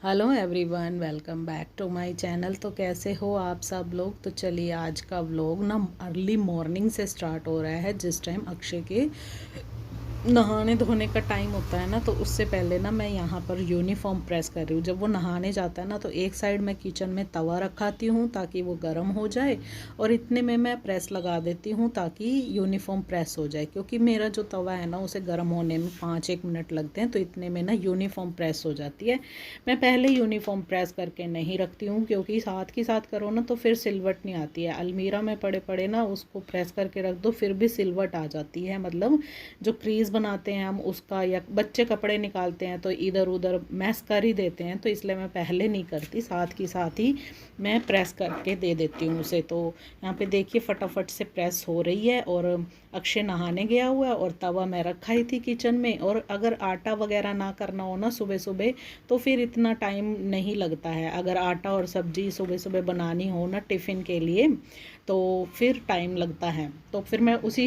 Hello everyone, welcome back to my channel. तो कैसे हो आप सब लोग। तो चलिए आज का व्लॉग ना अर्ली मॉर्निंग से स्टार्ट हो रहा है, जिस टाइम अक्षय के नहाने धोने का टाइम होता है ना, तो उससे पहले ना मैं यहाँ पर यूनिफॉर्म प्रेस कर रही हूँ। जब वो नहाने जाता है ना, तो एक साइड मैं किचन में तवा रखाती हूँ ताकि वो गर्म हो जाए, और इतने में मैं प्रेस लगा देती हूँ ताकि यूनिफॉर्म प्रेस हो जाए। क्योंकि मेरा जो तवा है ना, उसे गर्म होने में 5-1 मिनट लगते हैं, तो इतने में ना यूनिफॉर्म प्रेस हो जाती है। मैं पहले यूनिफॉर्म प्रेस करके नहीं रखती हूँ, क्योंकि साथ के साथ करो ना तो फिर सिलवट नहीं आती है। अलमीरा में पड़े पड़े ना उसको प्रेस करके रख दो, फिर भी सिलवट आ जाती है। मतलब जो क्रीज बनाते हैं हम उसका, या बच्चे कपड़े निकालते हैं तो इधर उधर मैस कर ही देते हैं, तो इसलिए मैं पहले नहीं करती, साथ की साथ ही मैं प्रेस करके दे देती हूँ उसे। तो यहाँ पे देखिए फटाफट से प्रेस हो रही है, और अक्षय नहाने गया हुआ है और तवा मैं रखा ही थी किचन में। और अगर आटा वगैरह ना करना हो ना सुबह सुबह, तो फिर इतना टाइम नहीं लगता है। अगर आटा और सब्जी सुबह सुबह बनानी हो ना टिफ़िन के लिए, तो फिर टाइम लगता है। तो फिर मैं उस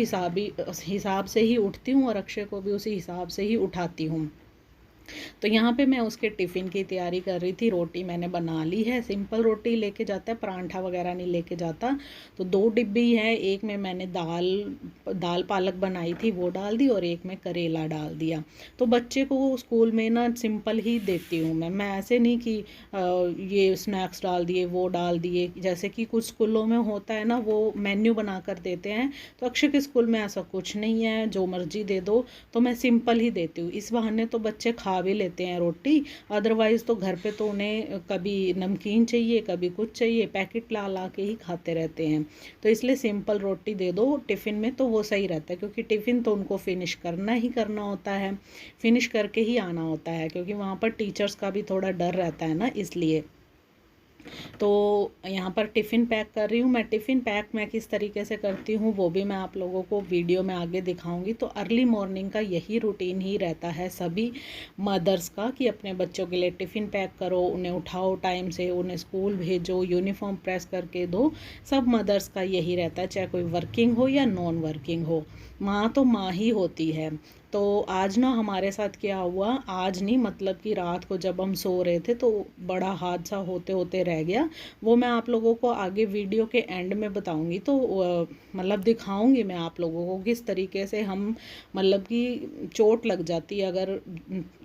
हिसाब से ही उठती हूँ, और अक्षय को भी उसी हिसाब से ही उठाती हूँ। तो यहाँ पे मैं उसके टिफ़िन की तैयारी कर रही थी। रोटी मैंने बना ली है, सिंपल रोटी लेके जाता है, परांठा वगैरह नहीं लेके जाता। तो 2 डिब्बी है, एक में मैंने दाल दाल पालक बनाई थी वो डाल दी, और एक में करेला डाल दिया। तो बच्चे को स्कूल में ना सिंपल ही देती हूँ मैं ऐसे नहीं कि ये स्नैक्स डाल दिए वो डाल दिए, जैसे कि कुछ स्कूलों में होता है ना, वो मेन्यू बना कर देते हैं। तो अक्षय के स्कूल में ऐसा कुछ नहीं है, जो मर्जी दे दो। तो मैं सिंपल ही देती हूँ, इस बहाने तो बच्चे खा भी लेते हैं रोटी। अदरवाइज़ तो घर पे तो उन्हें कभी नमकीन चाहिए, कभी कुछ चाहिए, पैकेट ला ला के ही खाते रहते हैं। तो इसलिए सिंपल रोटी दे दो टिफ़िन में तो वो सही रहता है, क्योंकि टिफ़िन तो उनको फिनिश करना ही करना होता है, फिनिश करके ही आना होता है, क्योंकि वहाँ पर टीचर्स का भी थोड़ा डर रहता है ना, इसलिए। तो यहाँ पर टिफ़िन पैक कर रही हूँ मैं। टिफ़िन पैक मैं किस तरीके से करती हूँ वो भी मैं आप लोगों को वीडियो में आगे दिखाऊंगी। तो अर्ली मॉर्निंग का यही रूटीन ही रहता है सभी मदर्स का, कि अपने बच्चों के लिए टिफ़िन पैक करो, उन्हें उठाओ टाइम से, उन्हें स्कूल भेजो, यूनिफॉर्म प्रेस करके दो। सब मदर्स का यही रहता है, चाहे कोई वर्किंग हो या नॉन वर्किंग हो। माँ तो माँ ही होती है। तो आज ना हमारे साथ क्या हुआ, आज नहीं मतलब कि रात को जब हम सो रहे थे तो बड़ा हादसा होते होते रह गया। वो मैं आप लोगों को आगे वीडियो के एंड में बताऊंगी। तो मतलब दिखाऊंगी मैं आप लोगों को किस तरीके से हम, मतलब कि चोट लग जाती है अगर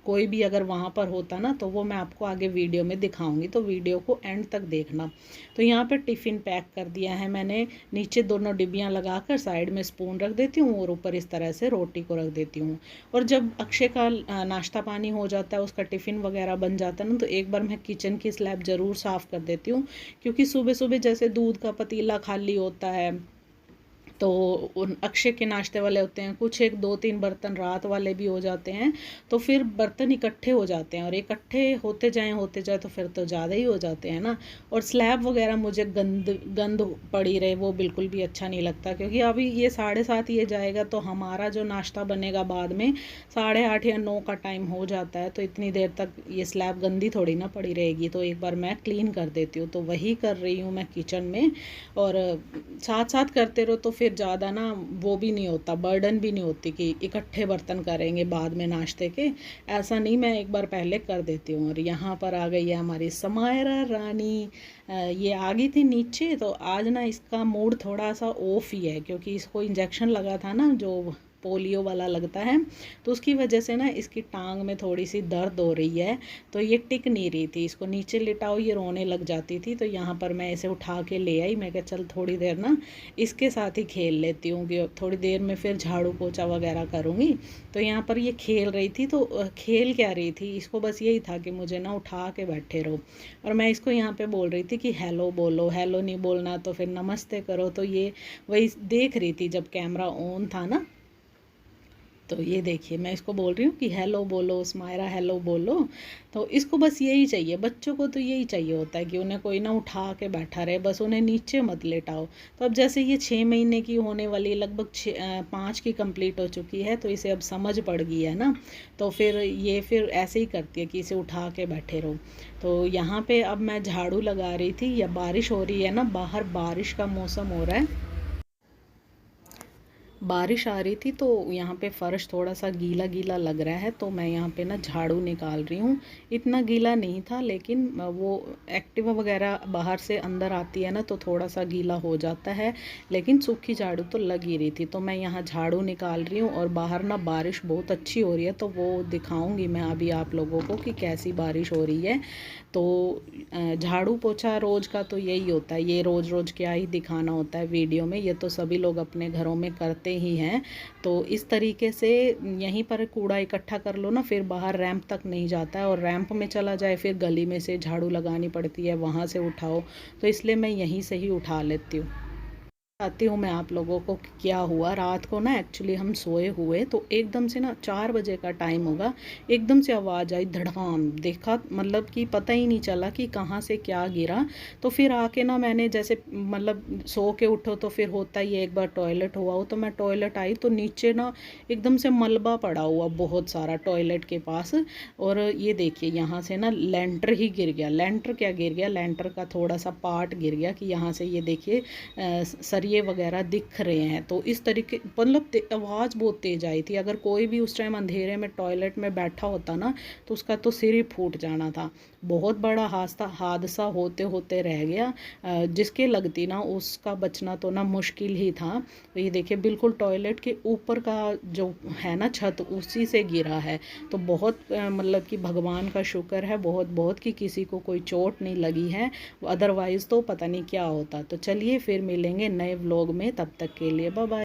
कोई भी अगर वहाँ पर होता ना, तो वो मैं आपको आगे वीडियो में दिखाऊंगी। तो वीडियो को एंड तक देखना। तो यहाँ पर टिफ़िन पैक कर दिया है मैंने। नीचे दोनों डिब्बियाँ लगाकर साइड में स्पून रख देती हूँ, और ऊपर इस तरह से रोटी को रख देती हूँ। और जब अक्षय का नाश्ता पानी हो जाता है, उसका टिफ़िन वगैरह बन जाता है ना, तो एक बार मैं किचन की स्लैब ज़रूर साफ़ कर देती हूँ। क्योंकि सुबह सुबह जैसे दूध का पतीला खाली होता है, तो उन अक्षय के नाश्ते वाले होते हैं कुछ, 1 2 3 बर्तन रात वाले भी हो जाते हैं। तो फिर बर्तन इकट्ठे हो जाते हैं, और इकट्ठे होते जाए तो फिर तो ज़्यादा ही हो जाते हैं ना। और स्लैब वगैरह मुझे गंद गंद पड़ी रहे वो बिल्कुल भी अच्छा नहीं लगता, क्योंकि अभी ये 7:30 ये जाएगा, तो हमारा जो नाश्ता बनेगा बाद में 8:30 या 9 का टाइम हो जाता है। तो इतनी देर तक ये स्लैब गंदी थोड़ी ना पड़ी रहेगी, तो एक बार मैं क्लीन कर देती हूँ। तो वही कर रही हूँ मैं किचन में। और साथ साथ करते रहो तो फिर ज़्यादा ना वो भी नहीं होता, बर्डन भी नहीं होती कि इकट्ठे बर्तन करेंगे बाद में नाश्ते के। ऐसा नहीं, मैं एक बार पहले कर देती हूँ। और यहाँ पर आ गई है हमारी समायरा रानी। ये आ गई थी नीचे। तो आज ना इसका मूड थोड़ा सा ऑफ ही है, क्योंकि इसको इंजेक्शन लगा था ना, जो पोलियो वाला लगता है, तो उसकी वजह से ना इसकी टांग में थोड़ी सी दर्द हो रही है। तो ये टिक नहीं रही थी, इसको नीचे लिटाओ ये रोने लग जाती थी। तो यहाँ पर मैं इसे उठा के ले आई। मैं कहा चल थोड़ी देर ना इसके साथ ही खेल लेती हूँ, कि थोड़ी देर में फिर झाड़ू पोछा वगैरह करूँगी। तो यहाँ पर ये खेल रही थी। तो खेल क्या रही थी, इसको बस यही था कि मुझे ना उठा के बैठे रहो। और मैं इसको यहाँ पे बोल रही थी कि हेलो बोलो, हेलो नहीं बोलना तो फिर नमस्ते करो। तो ये वही देख रही थी जब कैमरा ऑन था ना। तो ये देखिए मैं इसको बोल रही हूँ कि हेलो बोलो स्मायरा, हेलो बोलो। तो इसको बस यही चाहिए, बच्चों को तो यही चाहिए होता है कि उन्हें कोई ना उठा के बैठा रहे, बस उन्हें नीचे मत लेटाओ। तो अब जैसे ये 6 महीने की होने वाली, लगभग 5 की कंप्लीट हो चुकी है, तो इसे अब समझ पड़ गई है ना। तो फिर ये फिर ऐसे ही करती है कि इसे उठा के बैठे रहो। तो यहाँ पे अब मैं झाड़ू लगा रही थी, या बारिश हो रही है ना, बाहर बारिश का मौसम हो रहा है। बारिश आ रही थी तो यहाँ पे फ़र्श थोड़ा सा गीला गीला लग रहा है, तो मैं यहाँ पे ना झाड़ू निकाल रही हूँ। इतना गीला नहीं था, लेकिन वो एक्टिवा वगैरह बाहर से अंदर आती है ना, तो थोड़ा सा गीला हो जाता है, लेकिन सूखी झाड़ू तो लग ही रही थी। तो मैं यहाँ झाड़ू निकाल रही हूँ और बाहर ना बारिश बहुत अच्छी हो रही है, तो वो दिखाऊँगी मैं अभी आप लोगों को कि कैसी बारिश हो रही है। तो झाड़ू पोछा रोज़ का तो यही होता है, ये रोज़ रोज़ क्या ही दिखाना होता है वीडियो में, ये तो सभी लोग अपने घरों में करते ही हैं। तो इस तरीके से यहीं पर कूड़ा इकट्ठा कर लो ना, फिर बाहर रैंप तक नहीं जाता है, और रैंप में चला जाए फिर गली में से झाड़ू लगानी पड़ती है, वहाँ से उठाओ। तो इसलिए मैं यहीं से ही उठा लेती हूँ। बताती हूँ मैं आप लोगों को कि क्या हुआ रात को ना। एक्चुअली हम सोए हुए, तो एकदम से ना 4 बजे का टाइम होगा, एकदम से आवाज़ आई धड़ाम। देखा, मतलब कि पता ही नहीं चला कि कहाँ से क्या गिरा। तो फिर आके ना मैंने जैसे, मतलब सो के उठो तो फिर होता ही है, एक बार टॉयलेट हुआ हो, तो मैं टॉयलेट आई तो नीचे ना एकदम से मलबा पड़ा हुआ बहुत सारा टॉयलेट के पास। और ये देखिए यहाँ से ना लेंटर ही गिर गया। लेंटर क्या गिर गया, लेंटर का थोड़ा सा पार्ट गिर गया, कि यहाँ से ये देखिए सरिये वगैरह दिख रहे हैं। तो इस तरीके, मतलब आवाज़ बहुत तेज़ आई थी। अगर कोई भी उस टाइम अंधेरे में टॉयलेट में बैठा होता ना, तो उसका तो सिर ही फूट जाना था। बहुत बड़ा हादसा हादसा होते होते रह गया। जिसके लगती ना, उसका बचना तो ना मुश्किल ही था। तो ये देखिए बिल्कुल टॉयलेट के ऊपर का जो है ना छत, उसी से गिरा है। तो बहुत मतलब कि भगवान का शुक्र है बहुत बहुत कि किसी को कोई चोट नहीं लगी है, अदरवाइज़ तो पता नहीं क्या होता। तो चलिए फिर मिलेंगे नए व्लॉग में, तब तक के लिए बाय बाय।